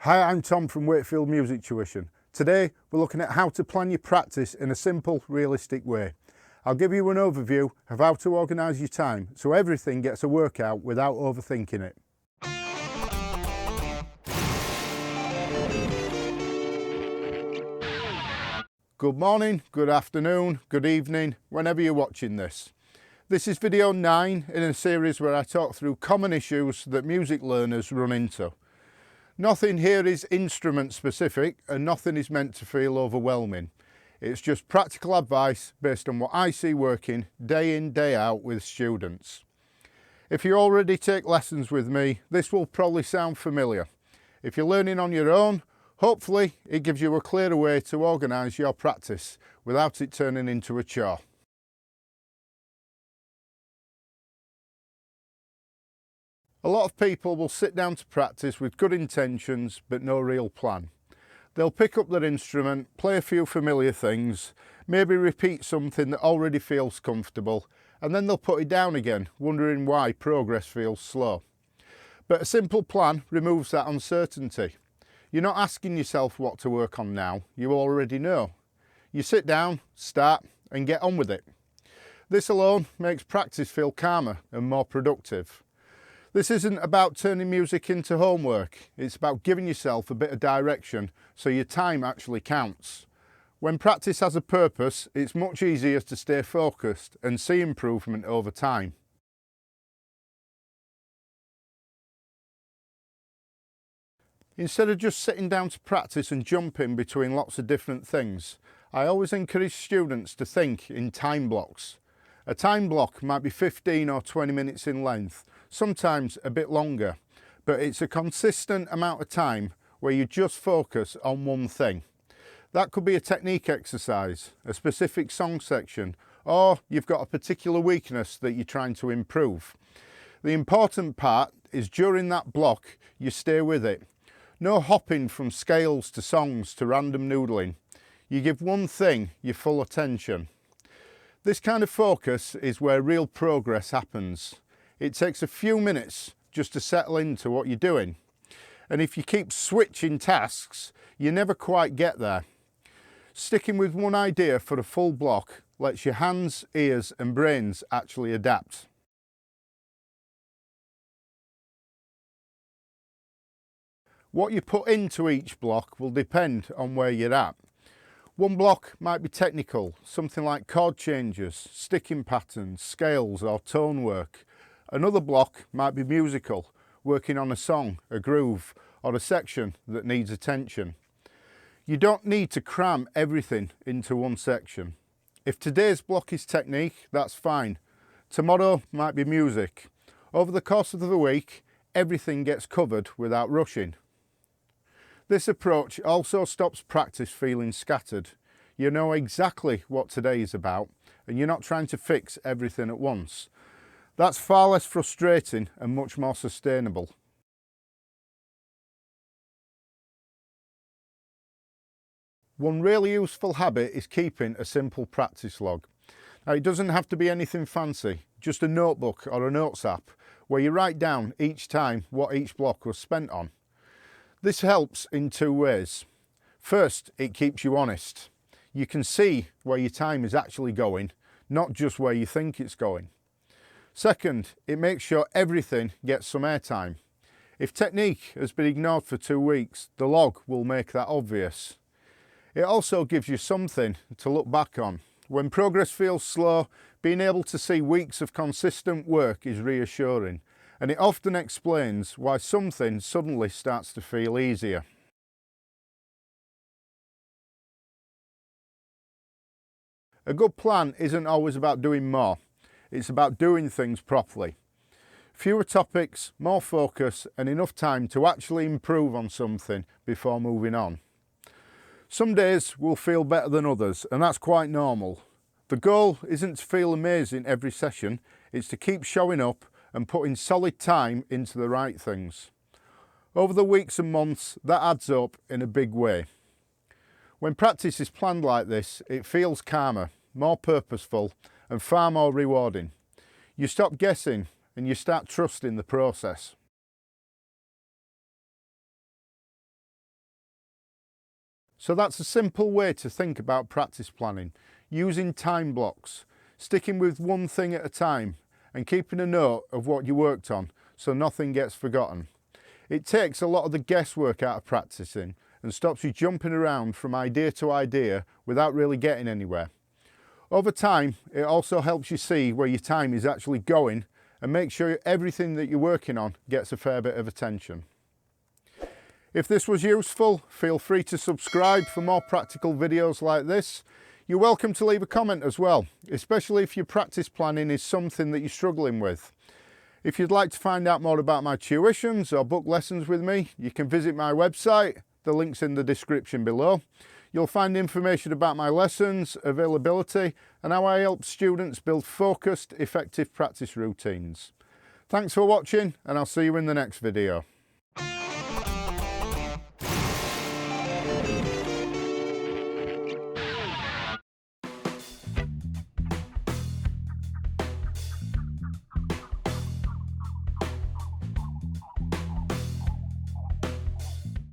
Hi, I'm Tom from Wakefield Music Tuition. Today we're looking at how to plan your practice in a simple, realistic way. I'll give you an overview of how to organise your time so everything gets a workout without overthinking it. Good morning, good afternoon, good evening, whenever you're watching this. This is video 9 in a series where I talk through common issues that music learners run into. Nothing here is instrument specific and nothing is meant to feel overwhelming. It's just practical advice based on what I see working day in, day out with students. If you already take lessons with me, this will probably sound familiar. If you're learning on your own, hopefully it gives you a clearer way to organise your practice without it turning into a chore. A lot of people will sit down to practice with good intentions but no real plan. They'll pick up their instrument, play a few familiar things, maybe repeat something that already feels comfortable, and then they'll put it down again, wondering why progress feels slow. But a simple plan removes that uncertainty. You're not asking yourself what to work on now, you already know. You sit down, start, and get on with it. This alone makes practice feel calmer and more productive. This isn't about turning music into homework, it's about giving yourself a bit of direction so your time actually counts. When practice has a purpose, it's much easier to stay focused and see improvement over time. Instead of just sitting down to practice and jumping between lots of different things, I always encourage students to think in time blocks. A time block might be 15 or 20 minutes in length, sometimes a bit longer, but it's a consistent amount of time where you just focus on one thing. That could be a technique exercise, a specific song section, or you've got a particular weakness that you're trying to improve. The important part is during that block you stay with it. No hopping from scales to songs to random noodling. You give one thing your full attention. This kind of focus is where real progress happens. It takes a few minutes just to settle into what you're doing. And if you keep switching tasks, you never quite get there. Sticking with one idea for a full block lets your hands, ears and brains actually adapt. What you put into each block will depend on where you're at. One block might be technical, something like chord changes, sticking patterns, scales or tone work. Another block might be musical, working on a song, a groove or a section that needs attention. You don't need to cram everything into one section. If today's block is technique, that's fine. Tomorrow might be music. Over the course of the week, everything gets covered without rushing. This approach also stops practice feeling scattered. You know exactly what today is about and you're not trying to fix everything at once. That's far less frustrating and much more sustainable. One really useful habit is keeping a simple practice log. Now, it doesn't have to be anything fancy, just a notebook or a notes app where you write down each time what each block was spent on. This helps in two ways. First, it keeps you honest. You can see where your time is actually going, not just where you think it's going. Second, it makes sure everything gets some airtime. If technique has been ignored for 2 weeks, the log will make that obvious. It also gives you something to look back on. When progress feels slow, being able to see weeks of consistent work is reassuring, and it often explains why something suddenly starts to feel easier. A good plan isn't always about doing more, it's about doing things properly. Fewer topics, more focus, and enough time to actually improve on something before moving on. Some days will feel better than others, and that's quite normal. The goal isn't to feel amazing every session, it's to keep showing up and putting solid time into the right things. Over the weeks and months, that adds up in a big way. When practice is planned like this, it feels calmer, more purposeful and far more rewarding. You stop guessing and you start trusting the process. So that's a simple way to think about practice planning, using time blocks, sticking with one thing at a time and keeping a note of what you worked on so nothing gets forgotten. It takes a lot of the guesswork out of practicing and stops you jumping around from idea to idea without really getting anywhere. Over time, it also helps you see where your time is actually going and make sure everything that you're working on gets a fair bit of attention. If this was useful, feel free to subscribe for more practical videos like this. You're welcome to leave a comment as well, especially if your practice planning is something that you're struggling with. If you'd like to find out more about my tuitions or book lessons with me, you can visit my website. The link's in the description below. You'll find information about my lessons, availability, and how I help students build focused, effective practice routines. Thanks for watching, and I'll see you in the next video.